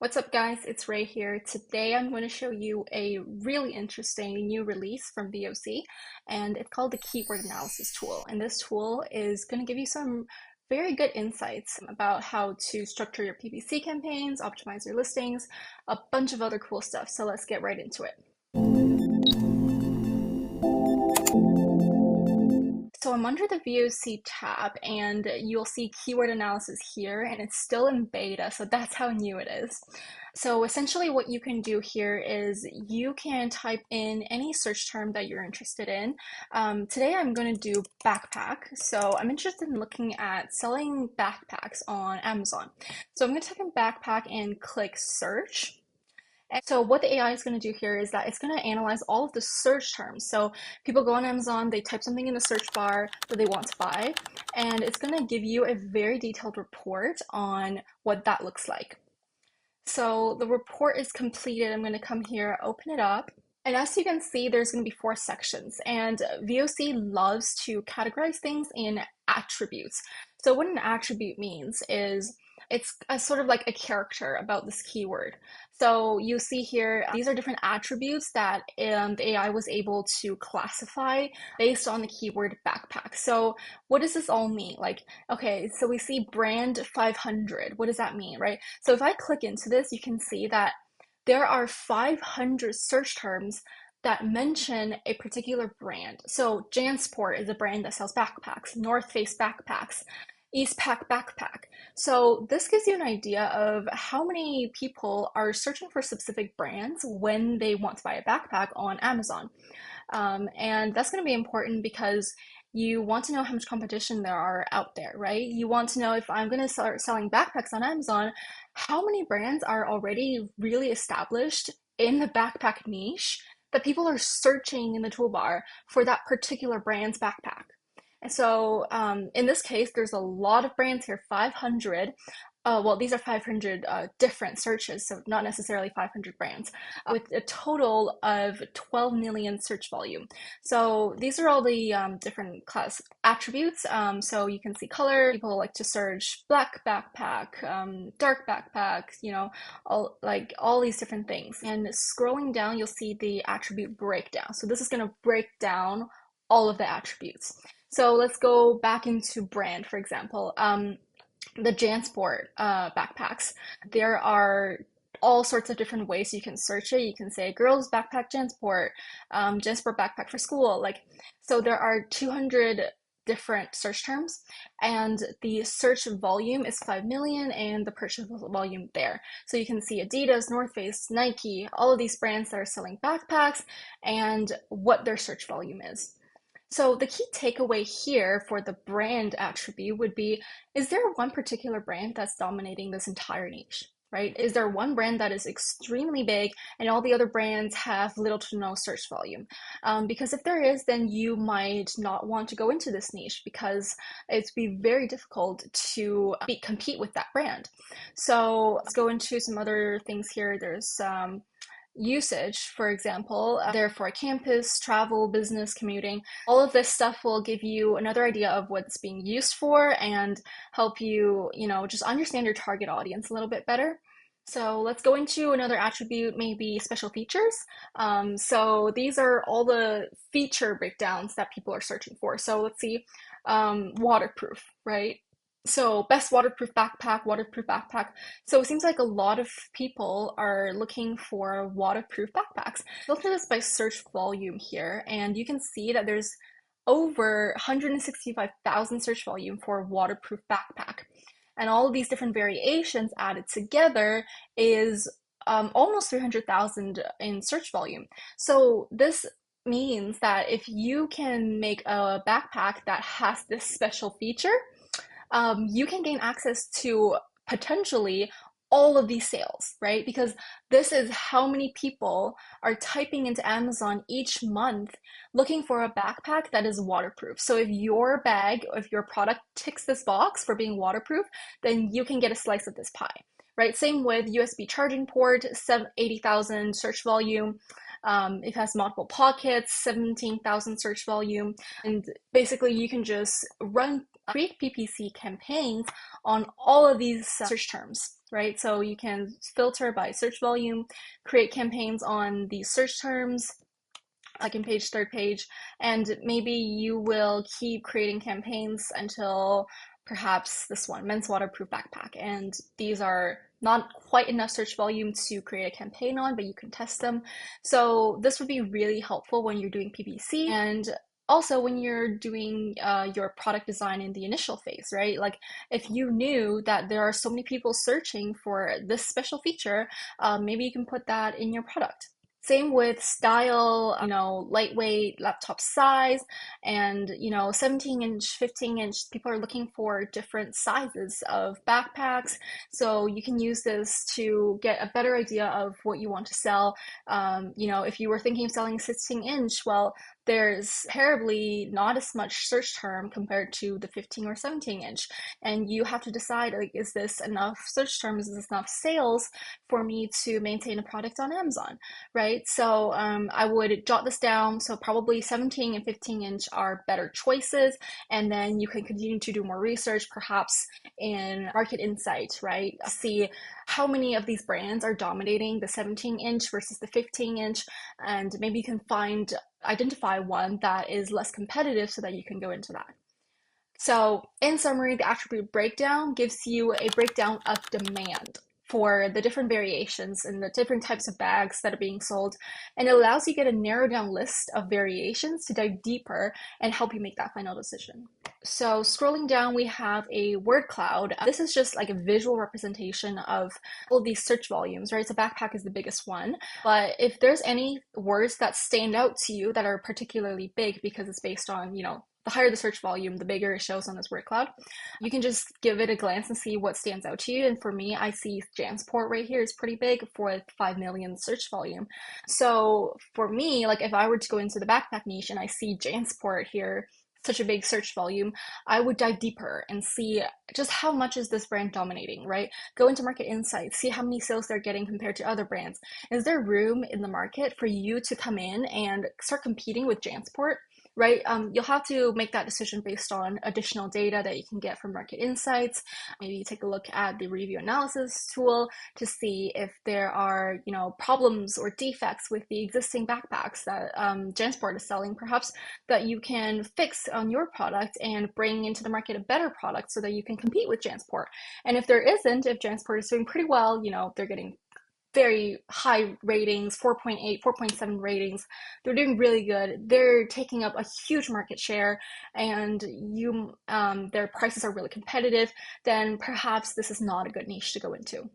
What's up, guys? It's Ray here. Today I'm going to show you a really interesting new release from VOC, and it's called the Keyword Analysis Tool. And this tool is going to give you some very good insights about how to structure your PPC campaigns, optimize your listings, a bunch of other cool stuff. So let's get right into it. So I'm under the VOC tab and you'll see keyword analysis here, and it's still in beta, so that's how new it is. So essentially what you can do here is you can type in any search term that you're interested in. Today I'm going to do backpack. So I'm interested in looking at selling backpacks on Amazon. So I'm going to type in backpack and click search. And so what the AI is going to do here is that it's going to analyze all of the search terms. So people go on Amazon, they type something in the search bar that they want to buy, and it's going to give you a very detailed report on what that looks like. So the report is completed. I'm going to come here, open it up. And as you can see, there's going to be 4 sections, and VOC loves to categorize things in attributes. So what an attribute means is it's a sort of like a character about this keyword. So you see here, these are different attributes that the AI was able to classify based on the keyword backpack. So what does this all mean? Like, okay, so we see brand 500. What does that mean, right? So if I click into this, you can see that there are 500 search terms that mention a particular brand. So JanSport is a brand that sells backpacks, North Face backpacks, Eastpak backpack. So this gives you an idea of how many people are searching for specific brands when they want to buy a backpack on Amazon. And that's going to be important because you want to know how much competition there are out there, right? You want to know, if I'm going to start selling backpacks on Amazon, how many brands are already really established in the backpack niche that people are searching in the toolbar for that particular brand's backpack. And so in this case, there's a lot of brands here, 500. Well, these are 500 different searches, so not necessarily 500 brands, with a total of 12 million search volume. So these are all the different class attributes. So you can see color. People like to search black backpack, dark backpack, all these different things. And scrolling down, you'll see the attribute breakdown. So this is going to break down all of the attributes. So let's go back into brand, for example. The JanSport backpacks. There are all sorts of different ways you can search it. You can say girls backpack JanSport, JanSport backpack for school. So there are 200 different search terms, and the search volume is 5 million and the purchase volume there. So you can see Adidas, North Face, Nike, all of these brands that are selling backpacks and what their search volume is. So the key takeaway here for the brand attribute would be, is there one particular brand that's dominating this entire niche, right? Is there one brand that is extremely big and all the other brands have little to no search volume? Because if there is, then you might not want to go into this niche because it'd be very difficult to compete with that brand. So let's go into some other things here. There's usage, for example, there for campus, travel, business, commuting. All of this stuff will give you another idea of what it's being used for and help you, just understand your target audience a little bit better. So let's go into another attribute, maybe special features. So these are all the feature breakdowns that people are searching for. So let's see, waterproof, right? So best waterproof backpack, waterproof backpack. So it seems like a lot of people are looking for waterproof backpacks. Look at this by search volume here, and you can see that there's over 165,000 search volume for waterproof backpack. And all of these different variations added together is almost 300,000 in search volume. So this means that if you can make a backpack that has this special feature, you can gain access to potentially all of these sales, right? Because this is how many people are typing into Amazon each month looking for a backpack that is waterproof. So if your bag, if your product ticks this box for being waterproof, then you can get a slice of this pie, right? Same with USB charging port, 80,000 search volume. It has multiple pockets, 17,000 search volume, and basically you can just run create PPC campaigns on all of these search terms, right? So you can filter by search volume, create campaigns on these search terms, second page, third page, and maybe you will keep creating campaigns until perhaps this one, men's waterproof backpack. And these are not quite enough search volume to create a campaign on, but you can test them. So this would be really helpful when you're doing PPC and also when you're doing your product design in the initial phase, right? Like if you knew that there are so many people searching for this special feature, maybe you can put that in your product. Same with style, lightweight laptop size, and 17-inch, 15-inch. People are looking for different sizes of backpacks, so you can use this to get a better idea of what you want to sell. If you were thinking of selling 16-inch, well, there's comparably not as much search term compared to the 15 or 17-inch, and you have to decide, like, is this enough search terms? Is this enough sales for me to maintain a product on Amazon, right? So I would jot this down. So probably 17 and 15-inch are better choices, and then you can continue to do more research, perhaps in market insight, right? See how many of these brands are dominating the 17-inch versus the 15-inch, and maybe you can identify one that is less competitive so that you can go into that. So in summary, the attribute breakdown gives you a breakdown of demand for the different variations and the different types of bags that are being sold, and it allows you to get a narrowed down list of variations to dive deeper and help you make that final decision. So scrolling down, we have a word cloud. This is just like a visual representation of all these search volumes, right? So backpack is the biggest one, but if there's any words that stand out to you that are particularly big because it's based on, the higher the search volume, the bigger it shows on this word cloud. You can just give it a glance and see what stands out to you. And for me, I see Jansport right here is pretty big for 5 million search volume. So for me, like if I were to go into the backpack niche and I see Jansport here, such a big search volume, I would dive deeper and see just how much is this brand dominating, right? Go into market insights, see how many sales they're getting compared to other brands. Is there room in the market for you to come in and start competing with Jansport? Right? You'll have to make that decision based on additional data that you can get from market insights. Maybe you take a look at the review analysis tool to see if there are, problems or defects with the existing backpacks that Jansport is selling, perhaps that you can fix on your product and bring into the market a better product so that you can compete with Jansport. And if there isn't, if Jansport is doing pretty well, they're getting very high ratings, 4.8, 4.7 ratings. They're doing really good. They're taking up a huge market share, and their prices are really competitive. Then perhaps this is not a good niche to go into.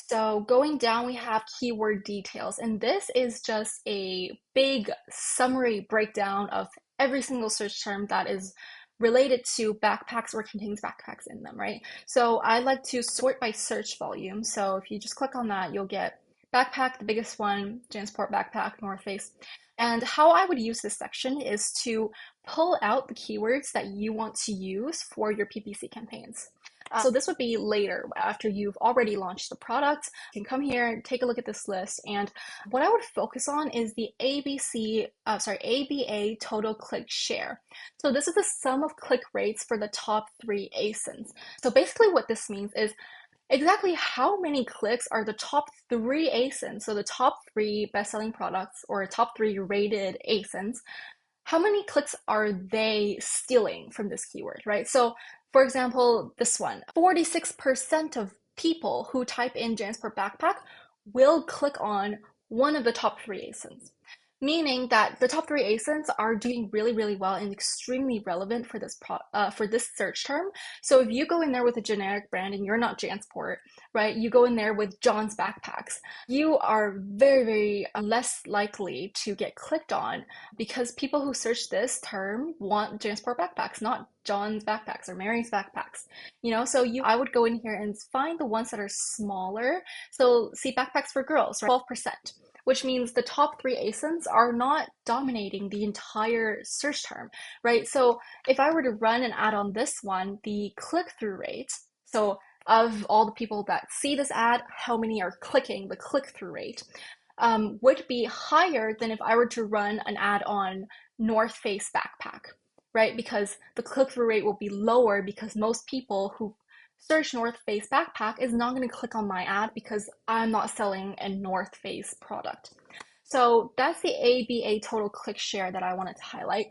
So going down, we have keyword details, and this is just a big summary breakdown of every single search term that is related to backpacks or contains backpacks in them, right? So I like to sort by search volume. So if you just click on that, you'll get backpack, the biggest one, Jansport backpack, North Face. And how I would use this section is to pull out the keywords that you want to use for your PPC campaigns. So this would be later after you've already launched the product. You can come here and take a look at this list. And what I would focus on is the ABA total click share. So this is the sum of click rates for the top 3 ASINs. So basically what this means is exactly how many clicks are the top 3 ASINs, so the top 3 best-selling products or top 3 rated ASINs, how many clicks are they stealing from this keyword, right? So for example, this one, 46% of people who type in Jansport backpack will click on one of the top 3 ASINs, meaning that the top 3 ASINs are doing really, really well and extremely relevant for this search term. So if you go in there with a generic brand and you're not Jansport, right? You go in there with John's backpacks, you are very, very less likely to get clicked on because people who search this term want Jansport backpacks, not John's backpacks or Mary's backpacks. So I would go in here and find the ones that are smaller. So see backpacks for girls, right? 12%. Which means the top 3 ASINs are not dominating the entire search term, right? So if I were to run an ad on this one, the click-through rate, so of all the people that see this ad, how many are clicking, the click-through rate, would be higher than if I were to run an ad on North Face backpack, right? Because the click-through rate will be lower because most people who search North Face backpack is not going to click on my ad because I'm not selling a North Face product. So that's the ABA total click share that I wanted to highlight.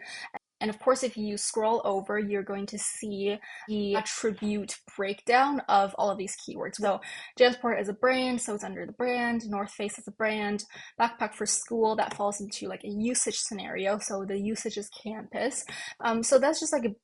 And of course, if you scroll over, you're going to see the attribute breakdown of all of these keywords. So JanSport is a brand, so it's under the brand. North Face is a brand. Backpack for school, that falls into like a usage scenario. So the usage is campus. So that's just like a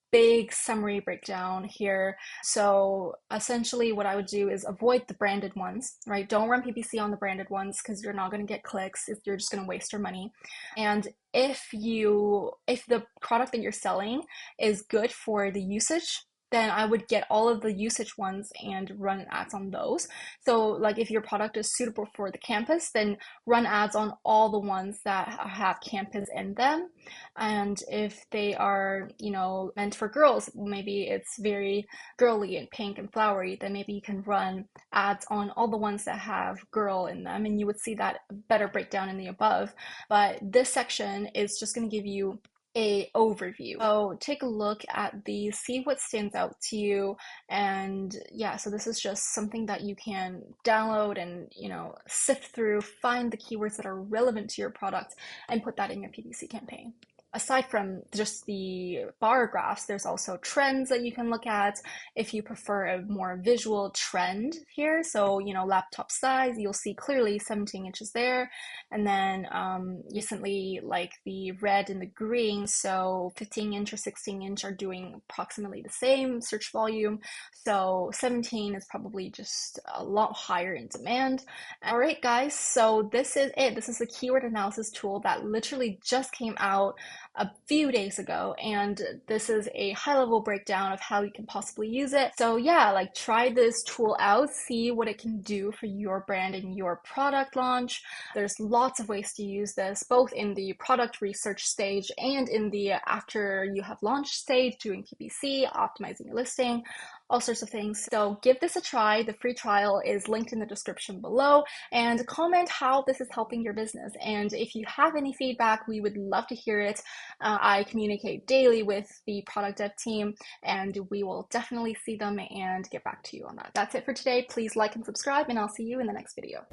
big summary breakdown here. So essentially what I would do is avoid the branded ones, right? Don't run PPC on the branded ones because you're not going to get clicks. You're just going to waste your money. And if the product that you're selling is good for the usage, then I would get all of the usage ones and run ads on those. So like if your product is suitable for the campus, then run ads on all the ones that have campus in them. And if they are, meant for girls, maybe it's very girly and pink and flowery, then maybe you can run ads on all the ones that have girl in them, and you would see that better breakdown in the above. But this section is just going to give you a overview. So take a look at these, see what stands out to you. And yeah, so this is just something that you can download and, sift through, find the keywords that are relevant to your product and put that in your PPC campaign. Aside from just the bar graphs, there's also trends that you can look at if you prefer a more visual trend here. So, laptop size, you'll see clearly 17 inches there. And then recently, like the red and the green, so 15 inch or 16 inch are doing approximately the same search volume. So 17 is probably just a lot higher in demand. All right, guys, so this is it. This is the keyword analysis tool that literally just came out a few days ago, and this is a high-level breakdown of how you can possibly use it. So yeah, like try this tool out, see what it can do for your brand and your product launch. There's lots of ways to use this, both in the product research stage and in the after you have launched stage, doing PPC, optimizing your listing, all sorts of things. So give this a try. The free trial is linked in the description below, and comment how this is helping your business. And if you have any feedback, we would love to hear it. I communicate daily with the product dev team, and we will definitely see them and get back to you on that. That's it for today. Please like and subscribe, and I'll see you in the next video.